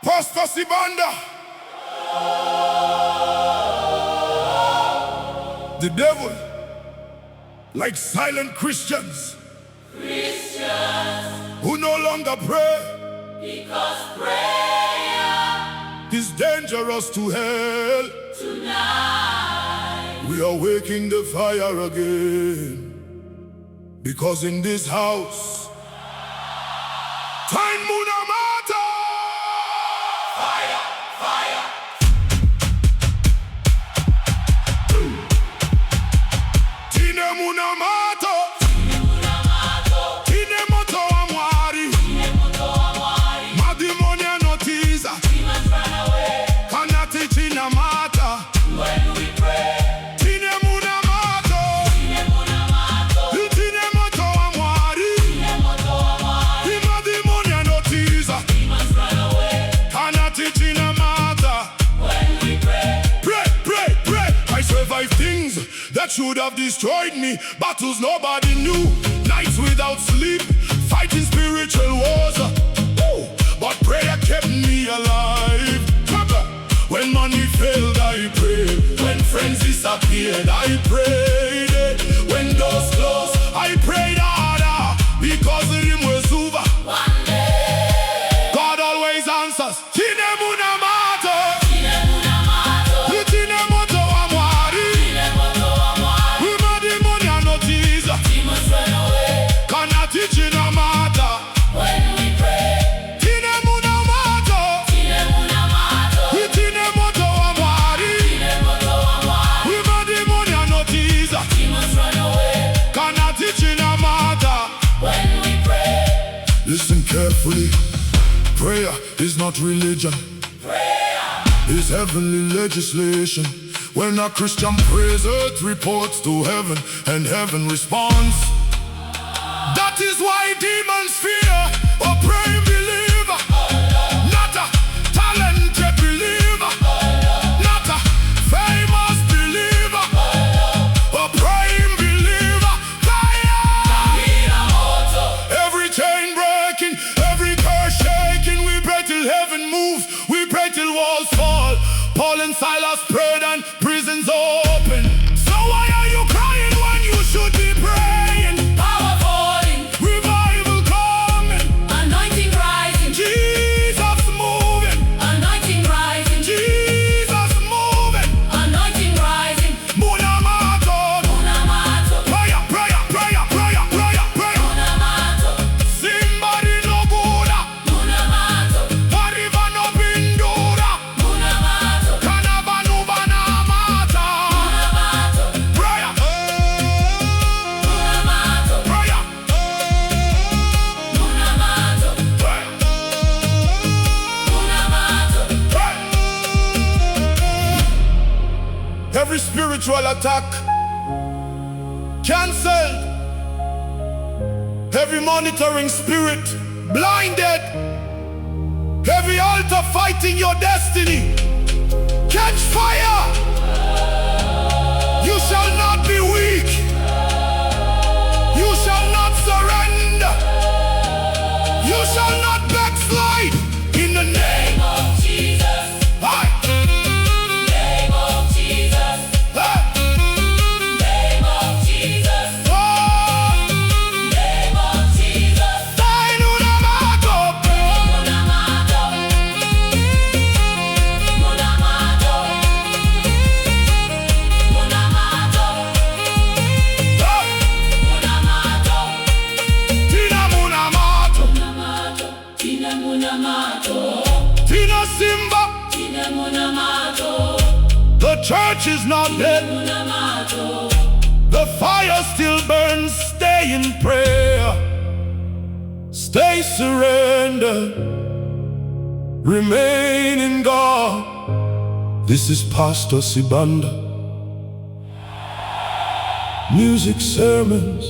Pastor Sibanda. The devil, like silent Christians who no longer pray, because prayer is dangerous to hell. tonight. We are waking the fire again, because in this house, Tine Munamato. Fire, fire. Tine Munamato. Tine Munamato. Tine moto amwari. Tine moto amwari. Madimonia notiza. Demons run away Kanati china mata. when we pray. Tine Munamato. Tine Munamato. Tine moto amwari. Tine moto amwari. Madimonia notiza. Demons run away Kanati china mata. when we pray. Pray, pray, pray. I survived things that should have destroyed me. Battles nobody knew. Nights without sleep, fighting spiritual wars. Woo! But prayer kept me alive. When money failed, I prayed. When friends disappeared, I prayed. When doors closed, I prayed harder, because him was over. One day, God always answers. Tine Munamato. Tine Munamato. Tine moto amwari. Tine moto amwari. Madimonia notiza. Demons run away Kanati china mata. when we pray. Tine Munamato. Tine Munamato. Tine moto amwari. Tine moto amwari. Madimonia notiza. Demons run away Kanati china mata. when we pray. Listen carefully. Prayer is not religion. Prayer It's heavenly legislation. When a Christian prays, earth reports to heaven, and heaven responds. That is why demons fear a praying believer. Not a talented believer. Not a famous believer. A praying believer. Fire! Minamoto. Every chain breaking, every curse shaking. We pray till heaven moves, we pray till walls fall. Paul and Silas prayed and prisons open. So why are you crying when you should be praying? Power falling, Revival coming, anointing rising, Jesus moving, anointing rising, Jesus moving. anointing rising. Munamato. Munamato. Prayer, prayer, prayer, prayer, prayer, prayer. Munamato. Simbadi no Buddha, Munamato. Pariva no Bindura. Munamato. Kanabanu banamata. Munamato. Prayer, Munamato. prayer, Munamato. prayer, Munamato. prayer. Every spiritual attack cancelled. Every monitoring spirit blinded. Every altar fighting your destiny catch fire. You shall not be weak. You shall not surrender. You shall not backslide. In the name Name of Jesus. Aye. Name of Jesus. Aye. Name of Jesus. Oh, Name of Jesus. Tine Munamato. Munamato. Munamato. Munamato. Aye. Munamato. Tina Munamato. Munamato. Tine Munamato. Tina Simba. Tine Munamato. The church is not dead. Munamato. The fire still burns. Stay in prayer. Stay surrendered. Remain in God. This is Pastor Sibanda. Music sermons